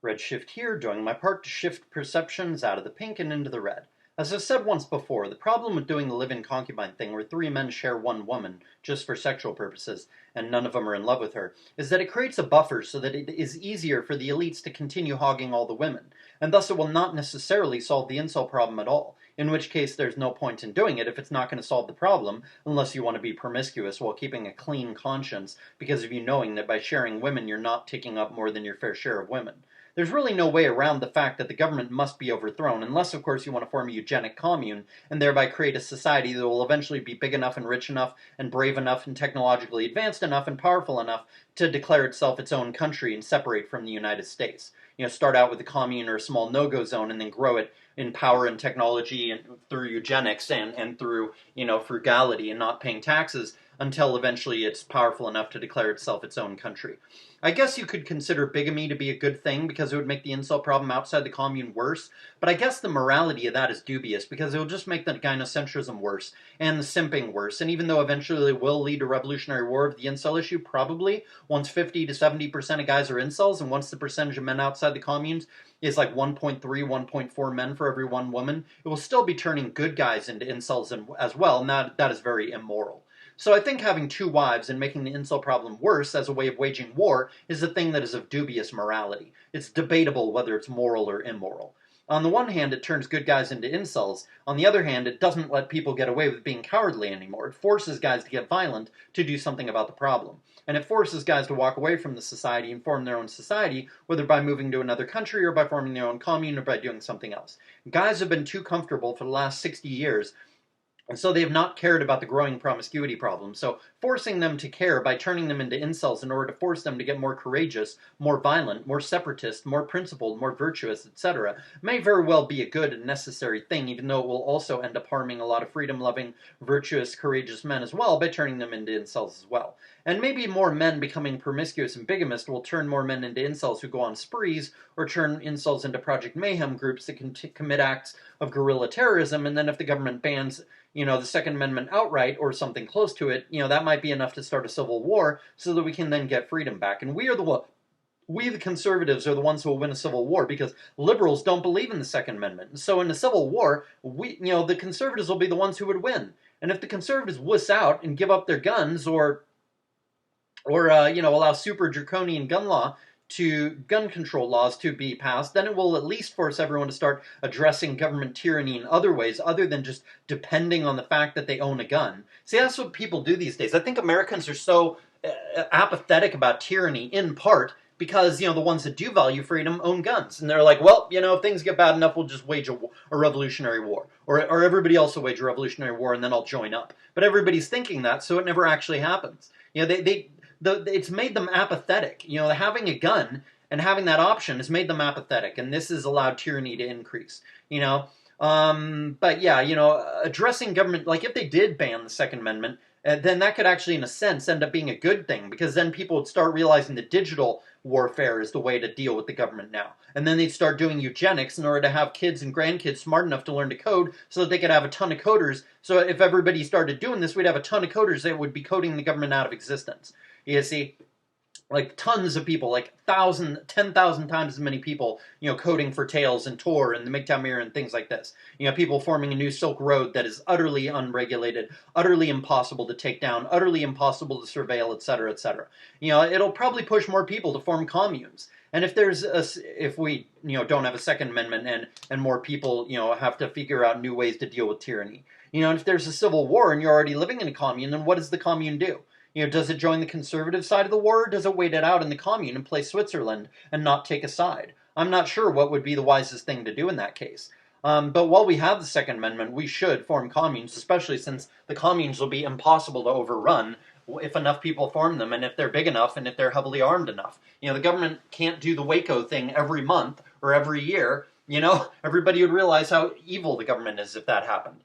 Redshift here, doing my part to shift perceptions out of the pink and into the red. As I've said once before, the problem with doing the live-in concubine thing where three men share one woman, just for sexual purposes, and none of them are in love with her, is that it creates a buffer so that it is easier for the elites to continue hogging all the women, and thus it will not necessarily solve the incel problem at all, in which case there's no point in doing it if it's not going to solve the problem, unless you want to be promiscuous while keeping a clean conscience because of you knowing that by sharing women you're not taking up more than your fair share of women. There's really no way around the fact that the government must be overthrown, unless, of course, you want to form a eugenic commune and thereby create a society that will eventually be big enough and rich enough and brave enough and technologically advanced enough and powerful enough to declare itself its own country and separate from the United States. Start out with a commune or a small no-go zone and then grow it in power and technology and through eugenics and through, frugality and not paying taxes until eventually it's powerful enough to declare itself its own country. I guess you could consider bigamy to be a good thing because it would make the incel problem outside the commune worse, but I guess the morality of that is dubious because it will just make the gynocentrism worse and the simping worse, and even though eventually it will lead to revolutionary war of the incel issue, probably, once 50 to 70% of guys are incels and once the percentage of men outside the communes is like 1.3, 1.4 men for every one woman, it will still be turning good guys into incels as well, and that is very immoral. So I think having two wives and making the incel problem worse as a way of waging war is a thing that is of dubious morality. It's debatable whether it's moral or immoral. On the one hand, it turns good guys into incels. On the other hand, it doesn't let people get away with being cowardly anymore. It forces guys to get violent to do something about the problem. And it forces guys to walk away from the society and form their own society, whether by moving to another country or by forming their own commune or by doing something else. Guys have been too comfortable for the last 60 years, and so they have not cared about the growing promiscuity problem. So forcing them to care by turning them into incels in order to force them to get more courageous, more violent, more separatist, more principled, more virtuous, etc., may very well be a good and necessary thing, even though it will also end up harming a lot of freedom-loving, virtuous, courageous men as well by turning them into incels as well. And maybe more men becoming promiscuous and bigamist will turn more men into incels who go on sprees, or turn incels into Project Mayhem groups that can commit acts of guerrilla terrorism, and then if the government bans the Second Amendment outright or something close to it, that might be enough to start a civil war so that we can then get freedom back. And we, the conservatives, are the ones who will win a civil war because liberals don't believe in the Second Amendment. So in a civil war, the conservatives will be the ones who would win. And if the conservatives wuss out and give up their guns or allow super draconian gun control laws to be passed, then it will at least force everyone to start addressing government tyranny in other ways other than just depending on the fact that they own a gun. See, that's what people do these days. I think Americans are so apathetic about tyranny in part because, the ones that do value freedom own guns. And they're like, well, if things get bad enough, we'll just wage a revolutionary war. Or everybody else will wage a revolutionary war and then I'll join up. But everybody's thinking that, so it never actually happens. It's made them apathetic. Having a gun and having that option has made them apathetic, and this has allowed tyranny to increase. Addressing government, like if they did ban the Second Amendment, then that could actually, in a sense, end up being a good thing, because then people would start realizing that digital warfare is the way to deal with the government now. And then they'd start doing eugenics in order to have kids and grandkids smart enough to learn to code so that they could have a ton of coders. So if everybody started doing this, we'd have a ton of coders that would be coding the government out of existence. You see, like tons of people, like 10,000 times as many people, coding for Tails and Tor and the MGTOW mirror and things like this. People forming a new Silk Road that is utterly unregulated, utterly impossible to take down, utterly impossible to surveil, etc., etc. It'll probably push more people to form communes. And if we don't have a Second Amendment and more people have to figure out new ways to deal with tyranny, and if there's a civil war and you're already living in a commune, then what does the commune do? Does it join the conservative side of the war, or does it wait it out in the commune and play Switzerland and not take a side? I'm not sure what would be the wisest thing to do in that case. But while we have the Second Amendment, we should form communes, especially since the communes will be impossible to overrun if enough people form them, and if they're big enough, and if they're heavily armed enough. The government can't do the Waco thing every month or every year. Everybody would realize how evil the government is if that happened,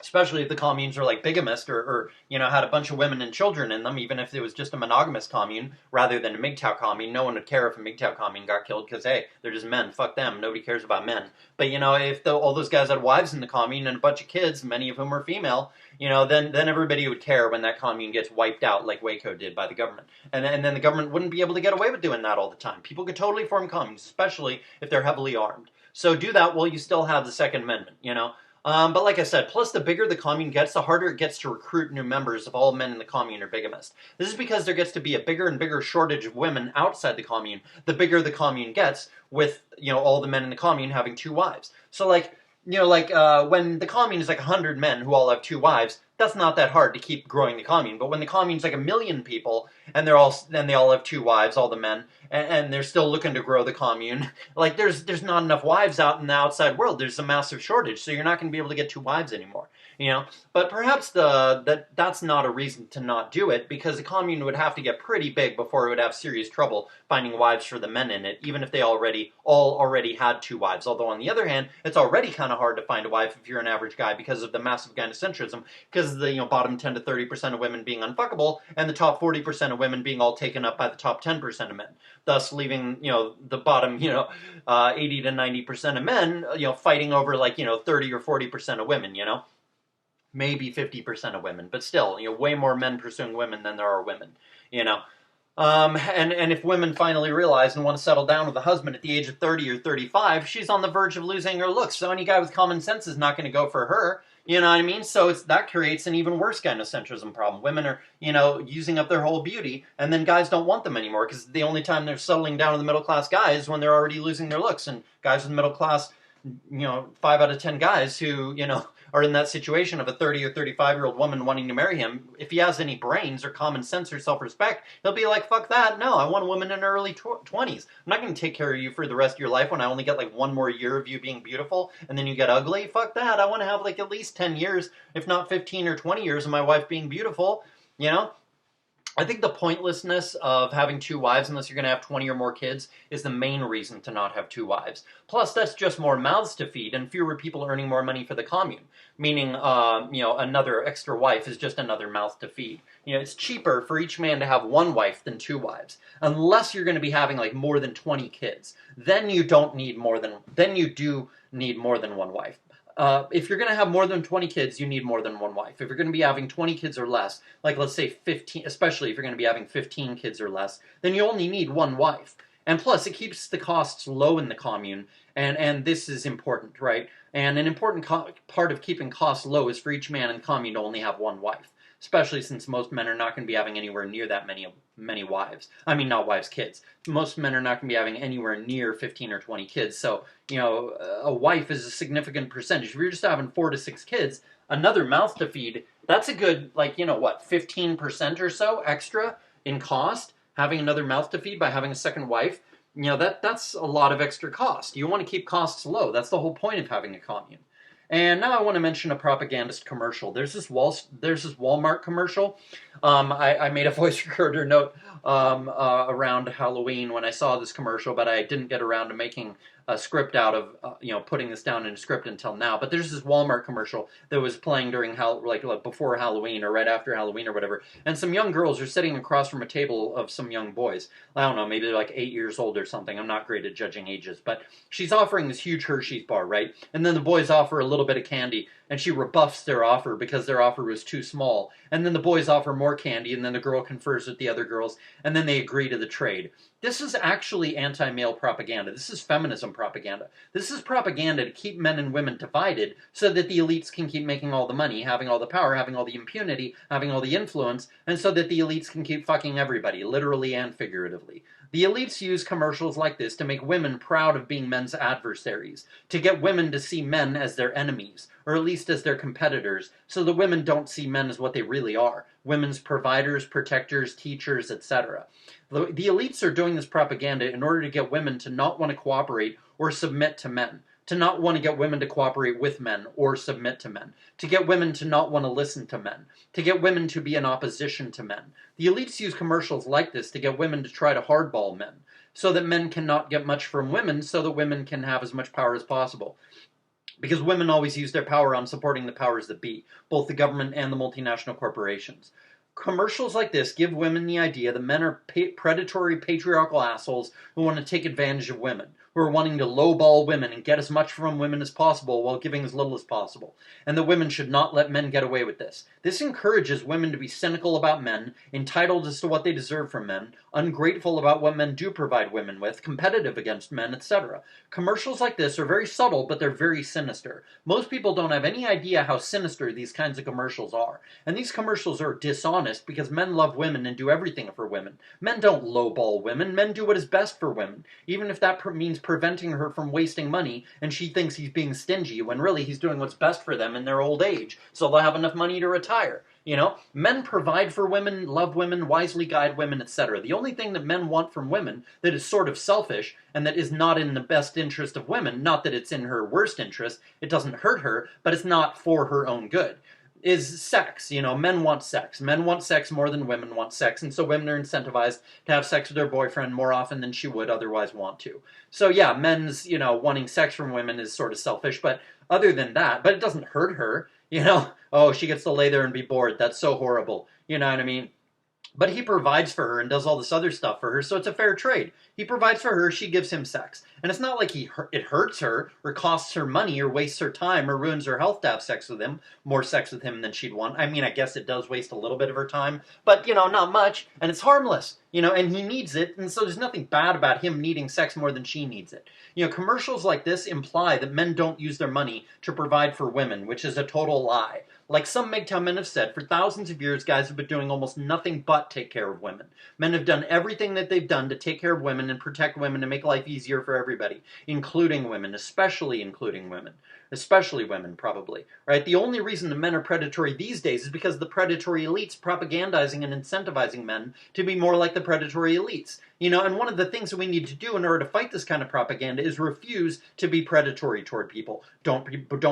especially if the communes are like bigamist or had a bunch of women and children in them. Even if it was just a monogamous commune rather than a MGTOW commune, no one would care if a MGTOW commune got killed because, hey, they're just men, fuck them, nobody cares about men. But if all those guys had wives in the commune and a bunch of kids, many of whom are female, then everybody would care when that commune gets wiped out like Waco did by the government. And then the government wouldn't be able to get away with doing that all the time. People could totally form communes, especially if they're heavily armed. So do that while you still have the Second Amendment, But like I said, plus the bigger the commune gets, the harder it gets to recruit new members if all men in the commune are bigamist. This is because there gets to be a bigger and bigger shortage of women outside the commune, the bigger the commune gets, with, all the men in the commune having 2 wives. So when the commune is like 100 men who all have 2 wives, that's not that hard to keep growing the commune. But when the commune's like 1 million people, and they all have 2 wives, all the men, and they're still looking to grow the commune, like there's not enough wives out in the outside world. There's a massive shortage, so you're not going to be able to get 2 wives anymore. But perhaps that's not a reason to not do it, because the commune would have to get pretty big before it would have serious trouble finding wives for the men in it, even if they already had 2 wives. Although on the other hand, it's already kind of hard to find a wife if you're an average guy because of the massive gynocentrism, because of the bottom 10 to 30% of women being unfuckable, and the top 40% of women being all taken up by the top 10% of men, thus leaving the bottom 80 to 90% of men fighting over 30 or 40% of women. Maybe 50% of women, but still, way more men pursuing women than there are women, And if women finally realize and want to settle down with a husband at the age of 30 or 35, she's on the verge of losing her looks. So any guy with common sense is not going to go for her. You know what I mean? So that creates an even worse gynocentrism problem. Women are, using up their whole beauty, and then guys don't want them anymore, because the only time they're settling down with the middle class guys is when they're already losing their looks. And guys with middle class, 5 out of 10 guys who, are in that situation of a 30 or 35-year-old woman wanting to marry him, if he has any brains or common sense or self-respect, he'll be like, fuck that, no, I want a woman in her early 20s. I'm not going to take care of you for the rest of your life when I only get 1 more year of you being beautiful, and then you get ugly. Fuck that, I want to have at least 10 years, if not 15 or 20 years of my wife being beautiful, I think the pointlessness of having 2 wives, unless you're going to have 20 or more kids, is the main reason to not have 2 wives. Plus, that's just more mouths to feed and fewer people earning more money for the commune. Meaning, another extra wife is just another mouth to feed. It's cheaper for each man to have 1 wife than 2 wives. Unless you're going to be having more than 20 kids. Then you do need more than 1 wife. If you're going to have more than 20 kids, you need more than 1 wife. If you're going to be having 20 kids or less, let's say 15, especially if you're going to be having 15 kids or less, then you only need 1 wife. And plus, it keeps the costs low in the commune, and this is important, right? And an important part of keeping costs low is for each man in the commune to only have 1 wife. Especially since most men are not going to be having anywhere near that many wives. I mean, not wives, kids. Most men are not going to be having anywhere near 15 or 20 kids. So, a wife is a significant percentage. If you're just having 4 to 6 kids, another mouth to feed, that's a good, 15% or so extra in cost, having another mouth to feed by having a second wife. That's a lot of extra cost. You want to keep costs low. That's the whole point of having a commune. And now I want to mention a propagandist commercial. There's this Walmart commercial. I made a voice recorder note around Halloween when I saw this commercial, but I didn't get around to making a script out of, putting this down in a script until now. But there's this Walmart commercial that was playing during, before Halloween or right after Halloween or whatever. And some young girls are sitting across from a table of some young boys. I don't know, maybe they're 8 years old or something. I'm not great at judging ages. But she's offering this huge Hershey's bar, right? And then the boys offer a little bit of candy, and she rebuffs their offer because their offer was too small. And then the boys offer more candy, and then the girl confers with the other girls, and then they agree to the trade. This is actually anti-male propaganda. This is feminism propaganda. This is propaganda to keep men and women divided so that the elites can keep making all the money, having all the power, having all the impunity, having all the influence, and so that the elites can keep fucking everybody, literally and figuratively. The elites use commercials like this to make women proud of being men's adversaries, to get women to see men as their enemies, or at least as their competitors, so the women don't see men as what they really are, women's providers, protectors, teachers, etc. The elites are doing this propaganda in order to get women to not want to cooperate or submit to men, to not want to get women to cooperate with men or submit to men, to get women to not want to listen to men, to get women to be in opposition to men. The elites use commercials like this to get women to try to hardball men, so that men cannot get much from women, so that women can have as much power as possible. because women always use their power on supporting the powers that be, both the government and the multinational corporations. Commercials like this give women the idea that men are predatory, patriarchal assholes who want to take advantage of women, who are wanting to lowball women and get as much from women as possible while giving as little as possible, and that women should not let men get away with this. This encourages women to be cynical about men, entitled as to what they deserve from men, ungrateful about what men do provide women with, competitive against men, etc. Commercials like this are very subtle, but they're very sinister. Most people don't have any idea how sinister these kinds of commercials are. And these commercials are dishonest because men love women and do everything for women. Men don't lowball women. Men do what is best for women, even if that means preventing her from wasting money and she thinks he's being stingy when really he's doing what's best for them in their old age so they'll have enough money to retire. You know, men provide for women, love women, wisely guide women, etc. The only thing that men want from women that is sort of selfish and that is not in the best interest of women, not that it's in her worst interest, it doesn't hurt her, but it's not for her own good, is sex. You know, men want sex. Men want sex more than women want sex, and so women are incentivized to have sex with their boyfriend more often than she would otherwise want to. So yeah, men's, wanting sex from women is sort of selfish, but other than that, but it doesn't hurt her. Oh, she gets to lay there and be bored. That's so horrible. You know what I mean? But he provides for her and does all this other stuff for her, so it's a fair trade. He provides for her, she gives him sex. And it's not like it hurts her, or costs her money, or wastes her time, or ruins her health to have sex with him, more sex with him than she'd want. I mean, I guess it does waste a little bit of her time, but, not much, and it's harmless, and he needs it, and so there's nothing bad about him needing sex more than she needs it. Commercials like this imply that men don't use their money to provide for women, which is a total lie. Like some MGTOW men have said, for thousands of years, guys have been doing almost nothing but take care of women. Men have done everything that they've done to take care of women and protect women and make life easier for everybody, including women, especially women, probably, right? The only reason the men are predatory these days is because the predatory elites propagandizing and incentivizing men to be more like the predatory elites. And one of the things that we need to do in order to fight this kind of propaganda is refuse to be predatory toward people. Don't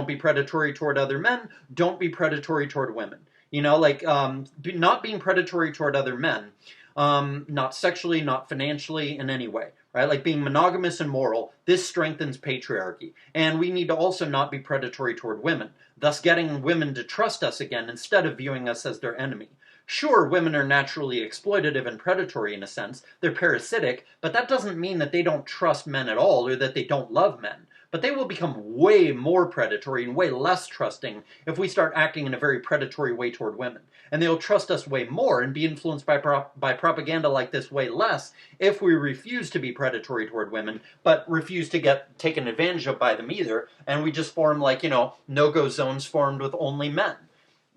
be predatory toward other men. Don't be predatory toward women. Not being predatory toward other men, not sexually, not financially, in any way. Right? Like being monogamous and moral, this strengthens patriarchy. And we need to also not be predatory toward women, thus getting women to trust us again instead of viewing us as their enemy. Sure, women are naturally exploitative and predatory in a sense. They're parasitic, but that doesn't mean that they don't trust men at all or that they don't love men. But they will become way more predatory and way less trusting if we start acting in a very predatory way toward women. And they'll trust us way more and be influenced by propaganda like this way less if we refuse to be predatory toward women, but refuse to get taken advantage of by them either, and we just form no-go zones formed with only men.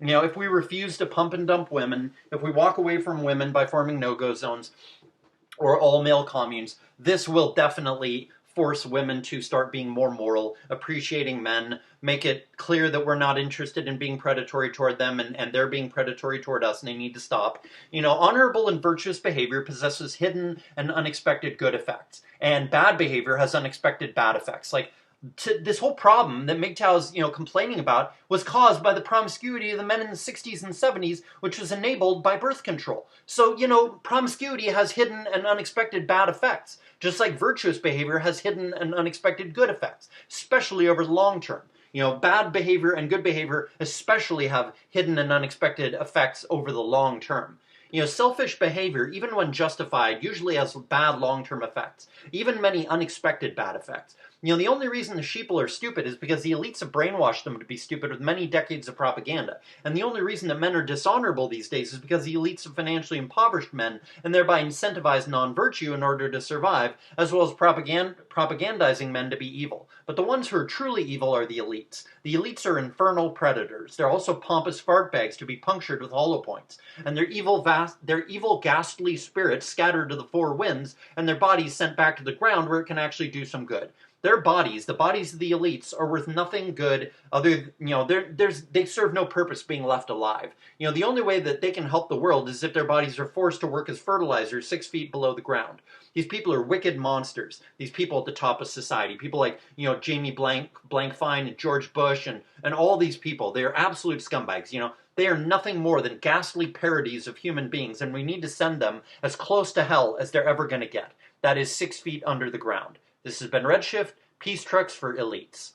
If we refuse to pump and dump women, if we walk away from women by forming no-go zones or all-male communes, this will definitely force women to start being more moral, appreciating men, make it clear that we're not interested in being predatory toward them and they're being predatory toward us and they need to stop. Honorable and virtuous behavior possesses hidden and unexpected good effects, and bad behavior has unexpected bad effects. This whole problem that MGTOW's, complaining about was caused by the promiscuity of the men in the 60s and 70s, which was enabled by birth control. So, promiscuity has hidden and unexpected bad effects, just like virtuous behavior has hidden and unexpected good effects, especially over the long term. Bad behavior and good behavior especially have hidden and unexpected effects over the long term. Selfish behavior, even when justified, usually has bad long-term effects, even many unexpected bad effects. The only reason the sheeple are stupid is because the elites have brainwashed them to be stupid with many decades of propaganda. And the only reason that men are dishonorable these days is because the elites have financially impoverished men and thereby incentivized non-virtue in order to survive, as well as propagandizing men to be evil. But the ones who are truly evil are the elites. The elites are infernal predators. They're also pompous fartbags to be punctured with hollow points. And they're evil ghastly spirits scattered to the four winds, and their bodies sent back to the ground where it can actually do some good. Their bodies, the bodies of the elites, are worth nothing good other, they serve no purpose being left alive. The only way that they can help the world is if their bodies are forced to work as fertilizer 6 feet below the ground. These people are wicked monsters. These people at the top of society, people like, Jamie Blankfein and George Bush and all these people, they are absolute scumbags, They are nothing more than ghastly parodies of human beings, and we need to send them as close to hell as they're ever going to get. That is 6 feet under the ground. This has been Redshift, Peace Trucks for Elites.